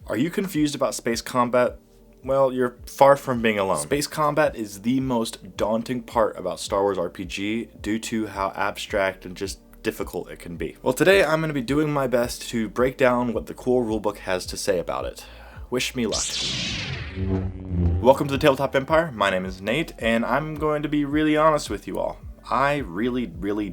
Are you confused about space combat? Well, you're far from being alone. Space combat is the most daunting part about Star Wars RPG due to how abstract and just difficult it can be. Well, today I'm going to be doing my best to break down what the cool rulebook has to say about it. Wish me luck. Welcome to the Tabletop Empire. My name is Nate, and I'm going to be really honest with you all. I really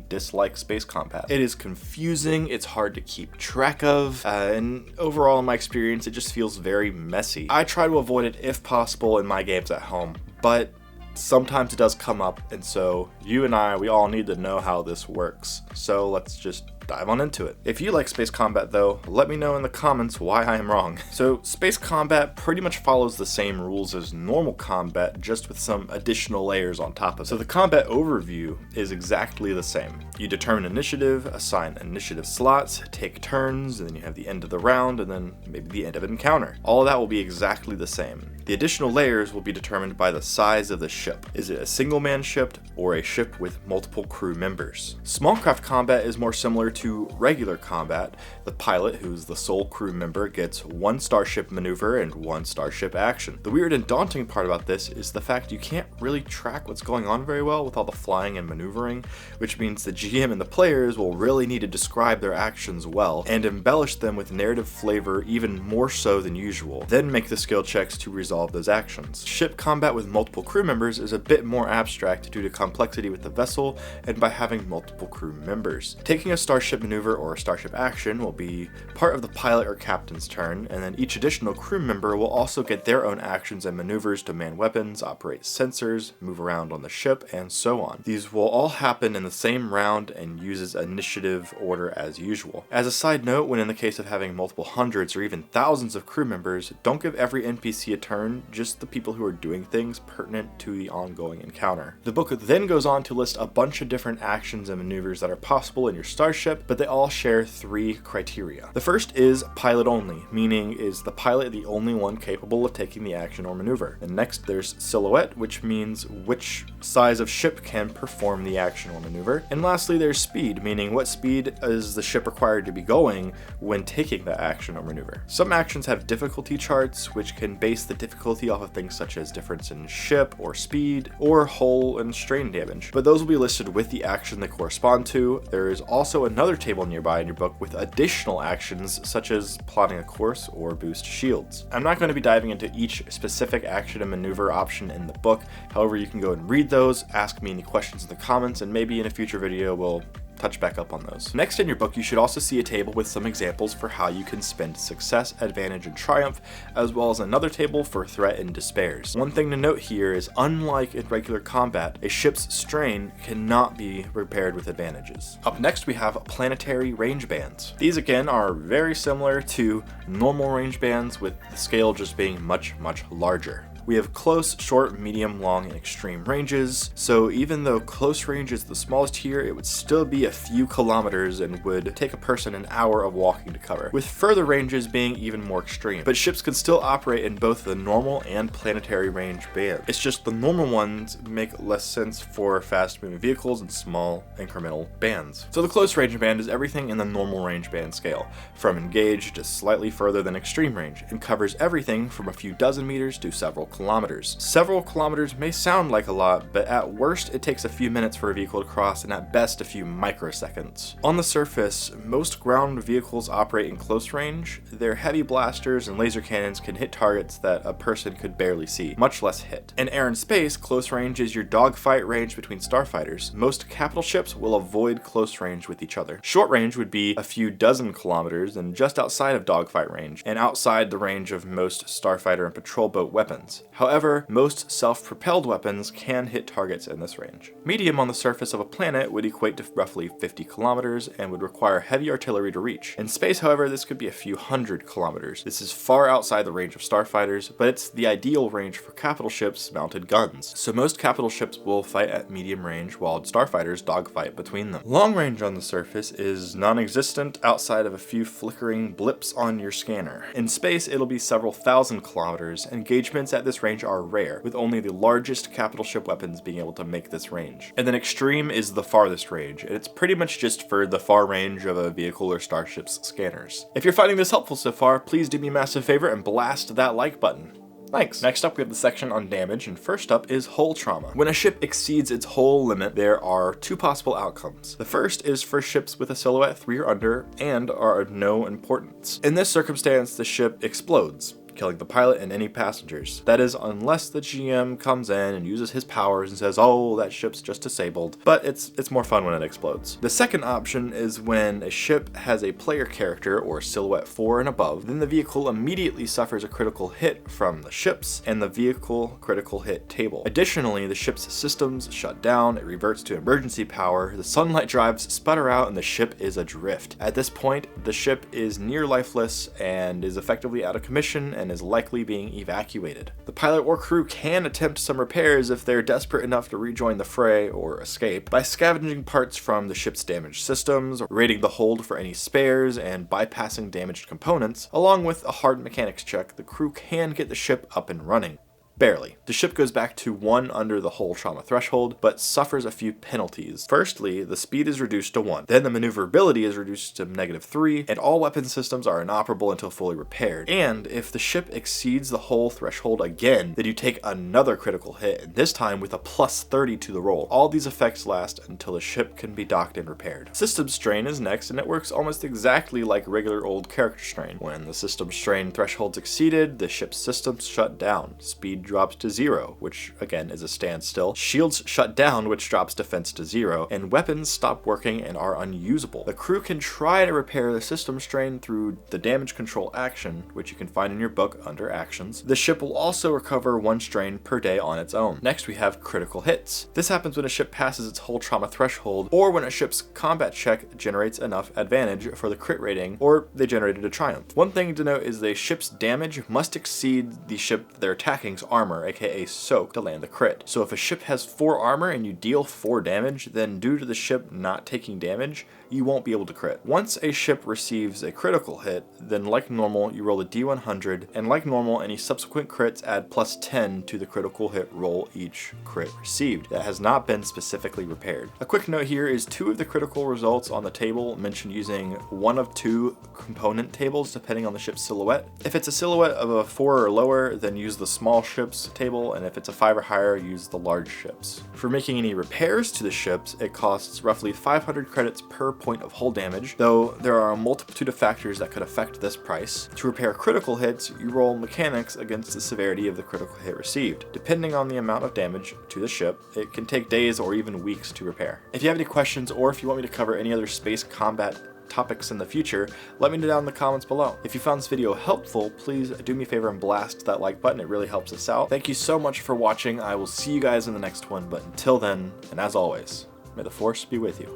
dislike space combat. It is confusing, it's hard to keep track of, and overall in my experience it just feels very messy. I try to avoid it if possible in my games at home, but sometimes it does come up, and so you and we all need to know how this works. So let's just dive on into it. If you like space combat though, let me know in the comments why I am wrong. So space combat pretty much follows the same rules as normal combat, just with some additional layers on top of it. So the combat overview is exactly the same. You determine initiative, assign initiative slots, take turns, and then you have the end of the round, and then maybe the end of an encounter. All of that will be exactly the same. The additional layers will be determined by the size of the ship. Is it a single-man ship or a ship with multiple crew members? Small craft combat is more similar to regular combat. The pilot, who's the sole crew member, gets one starship maneuver and one starship action. The weird and daunting part about this is the fact you can't really track what's going on very well with all the flying and maneuvering, which means the GM and the players will really need to describe their actions well and embellish them with narrative flavor even more so than usual, then make the skill checks to resolve those actions. Ship combat with multiple crew members is a bit more abstract due to complexity with the vessel and by having multiple crew members. Taking a starship maneuver or a starship action will be part of the pilot or captain's turn, and then each additional crew member will also get their own actions and maneuvers to man weapons, operate sensors, move around on the ship, and so on. These will all happen in the same round and uses initiative order as usual. As a side note, when in the case of having multiple hundreds or even thousands of crew members, don't give every NPC a turn, just the people who are doing things pertinent to the ongoing encounter. The book then goes on to list a bunch of different actions and maneuvers that are possible in your starship, but they all share three criteria. The first is pilot only, meaning is the pilot the only one capable of taking the action or maneuver. And next there's silhouette, which means which size of ship can perform the action or maneuver. And lastly there's speed, meaning what speed is the ship required to be going when taking the action or maneuver. Some actions have difficulty charts, which can base the difficulty off of things such as difference in ship or speed or hull and strain damage, but those will be listed with the action they correspond to. There is also another table nearby in your book with additional actions such as plotting a course or boost shields. I'm not going to be diving into each specific action and maneuver option in the book, however you can go and read those, ask me any questions in the comments, and maybe in a future video we'll touch back up on those. Next in your book you should also see a table with some examples for how you can spend success, advantage, and triumph, as well as another table for threat and despairs. One thing to note here is, unlike in regular combat, a ship's strain cannot be repaired with advantages. Up next we have planetary range bands. These again are very similar to normal range bands, with the scale just being much larger. We have close, short, medium, long, and extreme ranges, so even though close range is the smallest here, it would still be a few kilometers and would take a person an hour of walking to cover, with further ranges being even more extreme. But ships can still operate in both the normal and planetary range band. It's just the normal ones make less sense for fast-moving vehicles and small, incremental bands. So the close range band is everything in the normal range band scale, from engaged to slightly further than extreme range, and covers everything from a few dozen meters to several kilometers. Several kilometers may sound like a lot, but at worst it takes a few minutes for a vehicle to cross, and at best a few microseconds. On the surface, most ground vehicles operate in close range. Their heavy blasters and laser cannons can hit targets that a person could barely see, much less hit. In air and space, close range is your dogfight range between starfighters. Most capital ships will avoid close range with each other. Short range would be a few dozen kilometers and just outside of dogfight range, and outside the range of most starfighter and patrol boat weapons. However, most self-propelled weapons can hit targets in this range. Medium on the surface of a planet would equate to roughly 50 kilometers and would require heavy artillery to reach. In space, however, this could be a few hundred kilometers. This is far outside the range of starfighters, but it's the ideal range for capital ships mounted guns. So most capital ships will fight at medium range, while starfighters dogfight between them. Long range on the surface is non-existent outside of a few flickering blips on your scanner. In space, it'll be several thousand kilometers. Engagements at this this range are rare, with only the largest capital ship weapons being able to make this range. And then extreme is the farthest range, and it's pretty much just for the far range of a vehicle or starship's scanners. If you're finding this helpful so far, please do me a massive favor and blast that like button. Thanks. Next up, we have the section on damage, and first up is hull trauma. When a ship exceeds its hull limit, there are two possible outcomes. The first is for ships with a silhouette 3 or under and are of no importance. In this circumstance, the ship explodes, killing the pilot and any passengers. That is, unless the GM comes in and uses his powers and says, oh, that ship's just disabled, but it's more fun when it explodes. The second option is when a ship has a player character or silhouette 4 and above, then the vehicle immediately suffers a critical hit from the ships and the vehicle critical hit table. Additionally, the ship's systems shut down, it reverts to emergency power, the sunlight drives sputter out, and the ship is adrift. At this point, the ship is near lifeless and is effectively out of commission and is likely being evacuated. The pilot or crew can attempt some repairs if they're desperate enough to rejoin the fray or escape by scavenging parts from the ship's damaged systems, raiding the hold for any spares, and bypassing damaged components. Along with a hard mechanics check, the crew can get the ship up and running. Barely. The ship goes back to 1 under the hull trauma threshold, but suffers a few penalties. Firstly, the speed is reduced to 1, then the maneuverability is reduced to -3, and all weapon systems are inoperable until fully repaired. And if the ship exceeds the hull threshold again, then you take another critical hit, and this time with a +30 to the roll. All these effects last until the ship can be docked and repaired. System strain is next, and it works almost exactly like regular old character strain. When the system strain threshold's exceeded, the ship's systems shut down. Speed drops to 0, which again is a standstill. Shields shut down, which drops defense to 0, and weapons stop working and are unusable. The crew can try to repair the system strain through the damage control action, which you can find in your book under actions. The ship will also recover 1 strain per day on its own. Next, we have critical hits. This happens when a ship passes its hull trauma threshold, or when a ship's combat check generates enough advantage for the crit rating, or they generated a triumph. One thing to note is the ship's damage must exceed the ship they're attacking's armor, aka soak, to land the crit. So if a ship has 4 armor and you deal 4 damage, then due to the ship not taking damage, you won't be able to crit. Once a ship receives a critical hit, then like normal, you roll a d100, and like normal, any subsequent crits add +10 to the critical hit roll each crit received. That has not been specifically repaired. A quick note here is 2 of the critical results on the table mentioned using 1 of 2 component tables depending on the ship's silhouette. If it's a silhouette of a 4 or lower, then use the small ship's table, and if it's a 5 or higher, use the large ships. For making any repairs to the ships, it costs roughly 500 credits per point of hull damage, though there are a multitude of factors that could affect this price. To repair critical hits, you roll mechanics against the severity of the critical hit received. Depending on the amount of damage to the ship, it can take days or even weeks to repair. If you have any questions, or if you want me to cover any other space combat topics in the future, let me know down in the comments below. If you found this video helpful, please do me a favor and blast that like button. It really helps us out. Thank you so much for watching. I will see you guys in the next one, but until then, and as always, may the Force be with you.